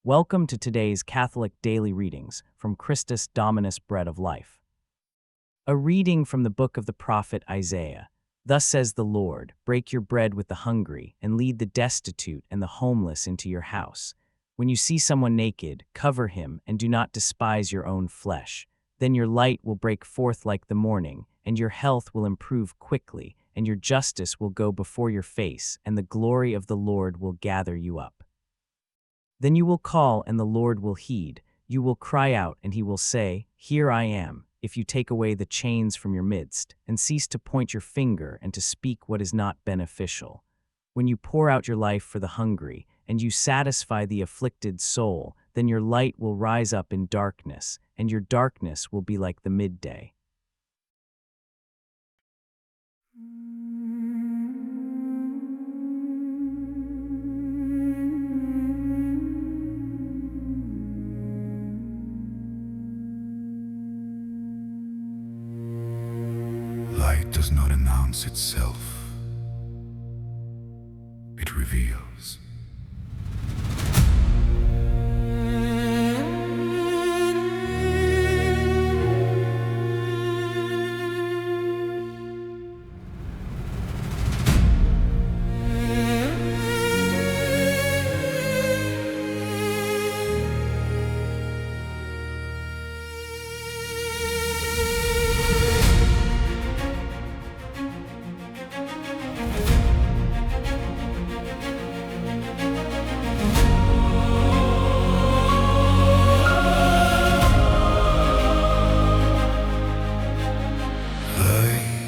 Welcome to today's Catholic Daily Readings from Christus Dominus Bread of Life. A reading from the book of the prophet Isaiah. Thus says the Lord, break your bread with the hungry, and lead the destitute and the homeless into your house. When you see someone naked, cover him, and do not despise your own flesh. Then your light will break forth like the morning, and your health will improve quickly, and your justice will go before your face, and the glory of the Lord will gather you up. Then you will call, and the Lord will heed. You will cry out, and he will say, Here I am, if you take away the chains from your midst, and cease to point your finger and to speak what is not beneficial. When you pour out your life for the hungry, and you satisfy the afflicted soul, then your light will rise up in darkness, and your darkness will be like the midday. Light does not announce itself, it reveals.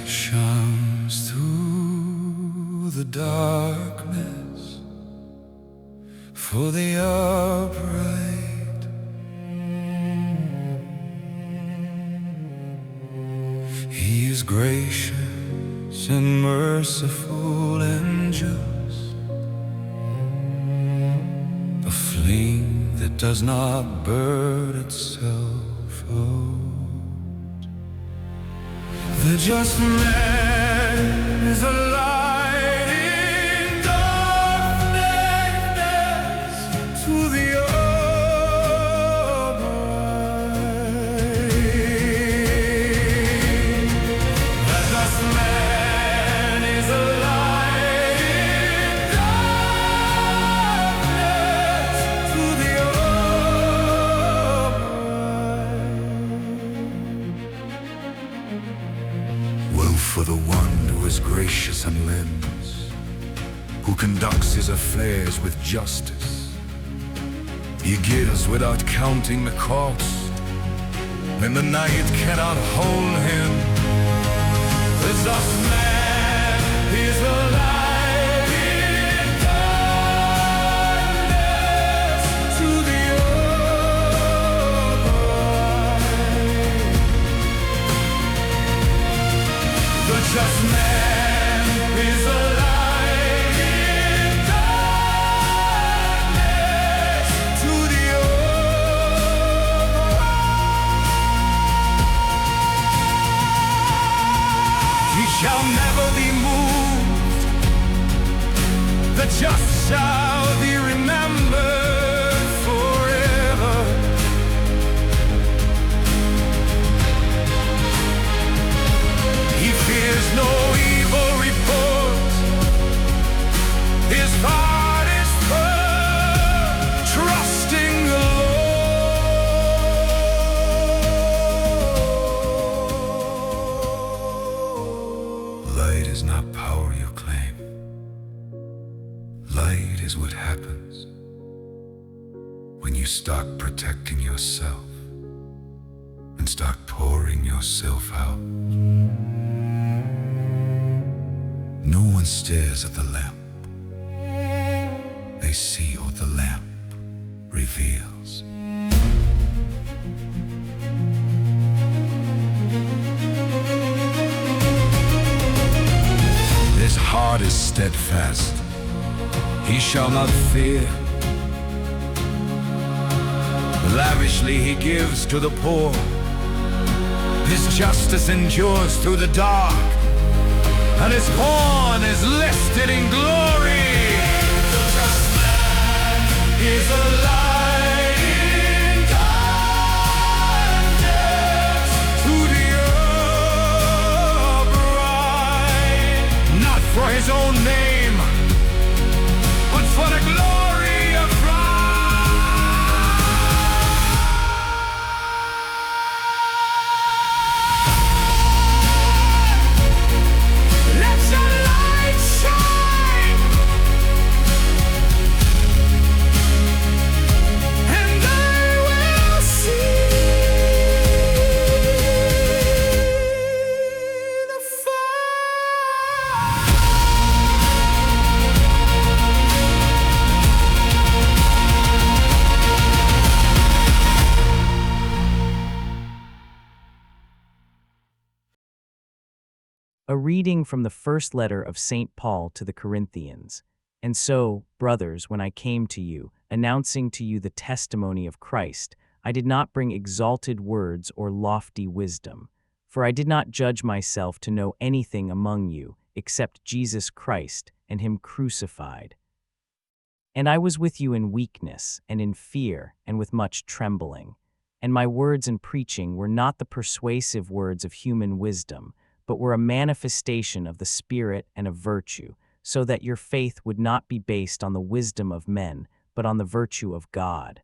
Shines through the darkness for the upright. He is gracious and merciful and just, a flame that does not burn itself out. The just man is a light in darkness to the upright. The just man is a light in darkness to the upright. Woe for the one who is gracious and lends, who conducts his affairs with justice. He gives without counting the cost, when the night cannot hold him. The just man is a light in darkness to the upright. The just man is a light in darkness to the upright. He shall never be moved. The just shall be remembered forever. He fears no evil report. His heart is firm, trusting the Lord. Light is not power you claim. Light is what happens when you stop protecting yourself and start pouring yourself out. No one stares at the lamp. They see what the lamp reveals. His heart is steadfast. He shall not fear. Lavishly he gives to the poor. His justice endures through the dark, and his horn is lifted in glory. The just man is alive. his own name, but for the glory of God. Let your light shine, and they will see the fire. A reading from the first letter of St. Paul to the Corinthians. And so, brothers, when I came to you, announcing to you the testimony of Christ, I did not bring exalted words or lofty wisdom. For I did not judge myself to know anything among you, except Jesus Christ and him crucified. And I was with you in weakness and in fear and with much trembling. And my words and preaching were not the persuasive words of human wisdom, but were a manifestation of the Spirit and of virtue, so that your faith would not be based on the wisdom of men, but on the virtue of God.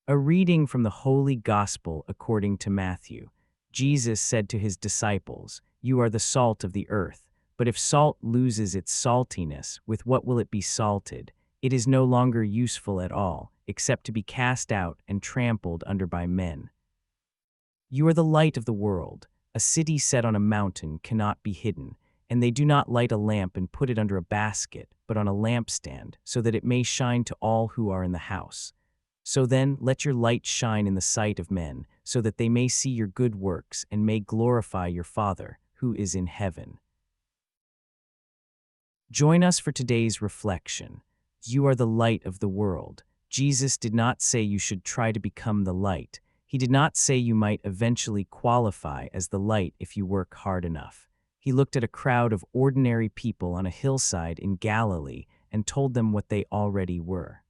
A reading from the Holy Gospel according to Matthew. Jesus said to his disciples, "You are the salt of the earth, but if salt loses its saltiness, with what will it be salted? It is no longer useful at all, except to be cast out and trampled under by men. You are the light of the world. A city set on a mountain cannot be hidden, and they do not light a lamp and put it under a basket, but on a lampstand, so that it may shine to all who are in the house. So then, let your light shine in the sight of men, so that they may see your good works and may glorify your Father, who is in heaven." Join us for today's reflection. You are the light of the world. Jesus did not say you should try to become the light. He did not say you might eventually qualify as the light if you work hard enough. He looked at a crowd of ordinary people on a hillside in Galilee and told them what they already were.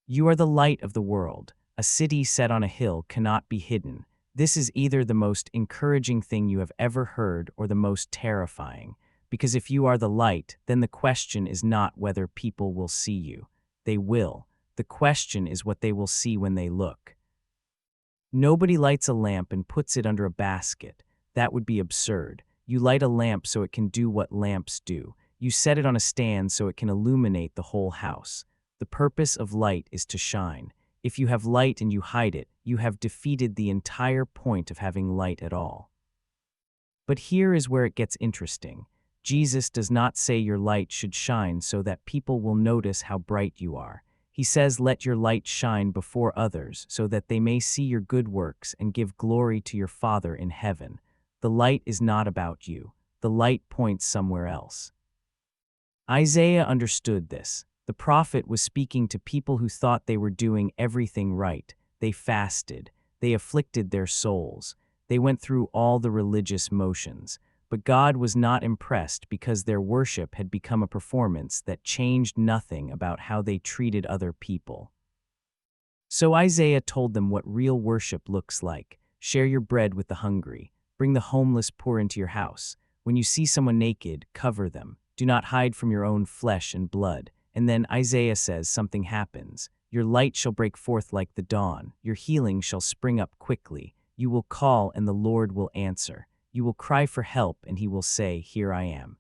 You are the light of the world. A city set on a hill cannot be hidden. This is either the most encouraging thing you have ever heard or the most terrifying. Because if you are the light, then the question is not whether people will see you. They will. The question is what they will see when they look. Nobody lights a lamp and puts it under a basket. That would be absurd. You light a lamp so it can do what lamps do. You set it on a stand so it can illuminate the whole house. The purpose of light is to shine. If you have light and you hide it, you have defeated the entire point of having light at all. But here is where it gets interesting. Jesus does not say your light should shine so that people will notice how bright you are. He says, "Let your light shine before others, so that they may see your good works and give glory to your Father in heaven." The light is not about you. The light points somewhere else. Isaiah understood this. The prophet was speaking to people who thought they were doing everything right. They fasted. They afflicted their souls. They went through all the religious motions. But God was not impressed because their worship had become a performance that changed nothing about how they treated other people. So Isaiah told them what real worship looks like. Share your bread with the hungry. Bring the homeless poor into your house. When you see someone naked, cover them. Do not hide from your own flesh and blood. And then Isaiah says something happens. Your light shall break forth like the dawn. Your healing shall spring up quickly. You will call and the Lord will answer. You will cry for help, and he will say, "Here I am."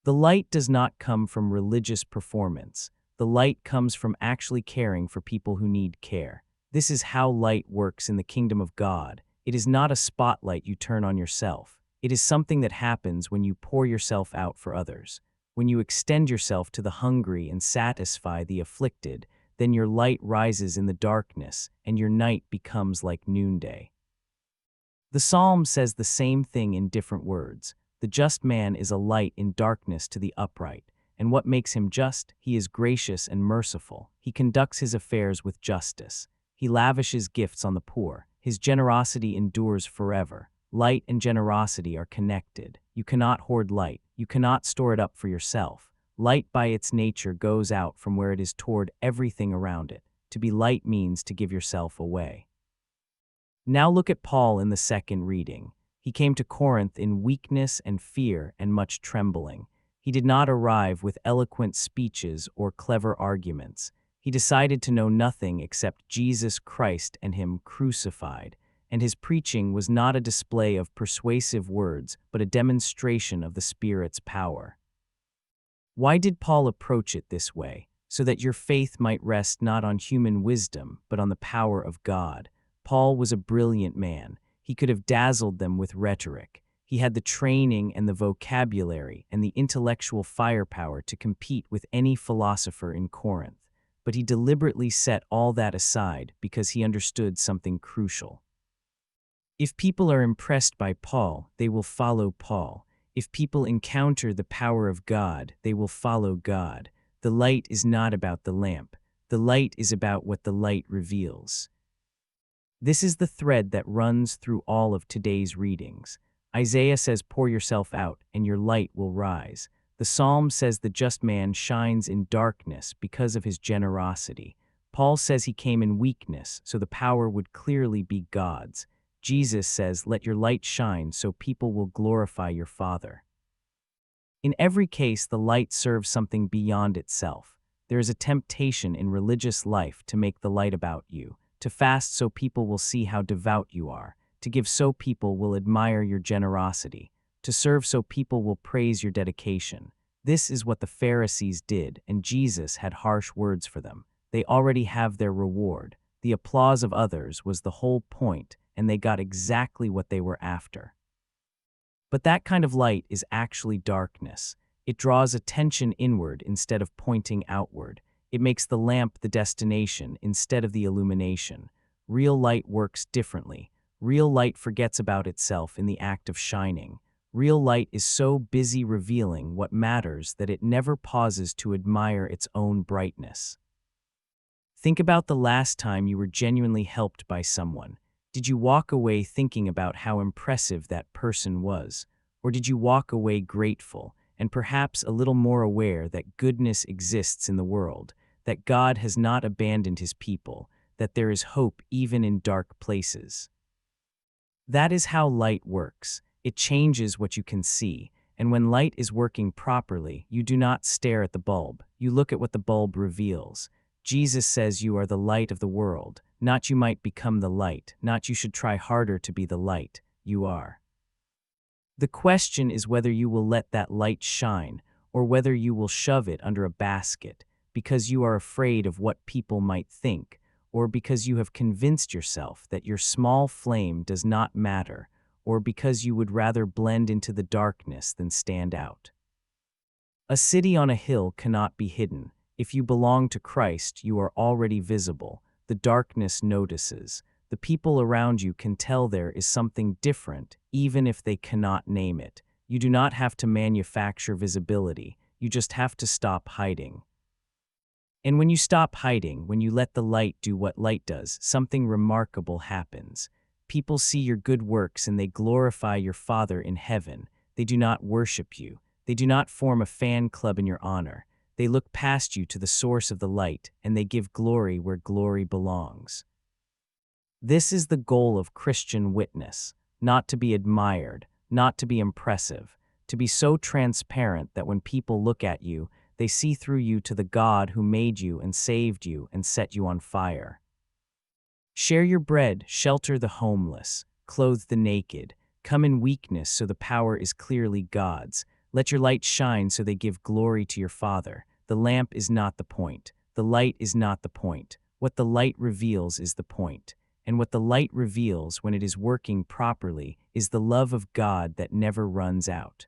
The light does not come from religious performance. The light comes from actually caring for people who need care. This is how light works in the kingdom of God. It is not a spotlight you turn on yourself. It is something that happens when you pour yourself out for others. When you extend yourself to the hungry and satisfy the afflicted, then your light rises in the darkness, and your night becomes like noonday. The psalm says the same thing in different words. The just man is a light in darkness to the upright. And what makes him just? He is gracious and merciful. He conducts his affairs with justice. He lavishes gifts on the poor. His generosity endures forever. Light and generosity are connected. You cannot hoard light. You cannot store it up for yourself. Light by its nature goes out from where it is toward everything around it. To be light means to give yourself away. Now look at Paul in the second reading. He He came to Corinth in weakness and fear and much trembling. He did not arrive with eloquent speeches or clever arguments. He decided to know nothing except Jesus Christ and Him crucified, and his preaching was not a display of persuasive words, but a demonstration of the Spirit's power. Why did Paul approach it this way? So that your faith might rest not on human wisdom, but on the power of God. Paul was a brilliant man. He could have dazzled them with rhetoric. He had the training and the vocabulary and the intellectual firepower to compete with any philosopher in Corinth. But he deliberately set all that aside because he understood something crucial. If people are impressed by Paul, they will follow Paul. If people encounter the power of God, they will follow God. The light is not about the lamp. The light is about what the light reveals. This is the thread that runs through all of today's readings. Isaiah says, "Pour yourself out, and your light will rise." The Psalm says the just man shines in darkness because of his generosity. Paul says he came in weakness, so the power would clearly be God's. Jesus says, "Let your light shine so people will glorify your Father." In every case, the light serves something beyond itself. There is a temptation in religious life to make the light about you, to fast so people will see how devout you are, to give so people will admire your generosity, to serve so people will praise your dedication. This is what the Pharisees did, and Jesus had harsh words for them. They already have their reward. The applause of others was the whole point, and they got exactly what they were after. But that kind of light is actually darkness. It draws attention inward instead of pointing outward. It makes the lamp the destination instead of the illumination. Real light works differently. Real light forgets about itself in the act of shining. Real light is so busy revealing what matters that it never pauses to admire its own brightness. Think about the last time you were genuinely helped by someone. Did you walk away thinking about how impressive that person was? Or did you walk away grateful and perhaps a little more aware that goodness exists in the world, that God has not abandoned his people, that there is hope even in dark places? That is how light works. It changes what you can see, and when light is working properly, you do not stare at the bulb. You look at what the bulb reveals. Jesus says you are the light of the world, not you might become the light, not you should try harder to be the light. You are. The question is whether you will let that light shine, or whether you will shove it under a basket, because you are afraid of what people might think, or because you have convinced yourself that your small flame does not matter, or because you would rather blend into the darkness than stand out. A city on a hill cannot be hidden. If you belong to Christ, you are already visible. The darkness notices. The people around you can tell there is something different, even if they cannot name it. You do not have to manufacture visibility. You just have to stop hiding. And when you stop hiding, when you let the light do what light does, something remarkable happens. People see your good works and they glorify your Father in heaven. They do not worship you. They do not form a fan club in your honor. They look past you to the source of the light, and they give glory where glory belongs. This is the goal of Christian witness, not to be admired, not to be impressive, to be so transparent that when people look at you, they see through you to the God who made you and saved you and set you on fire. Share your bread, shelter the homeless, clothe the naked, come in weakness so the power is clearly God's. Let your light shine so they give glory to your Father. The lamp is not the point. The light is not the point. What the light reveals is the point. And what the light reveals when it is working properly is the love of God that never runs out.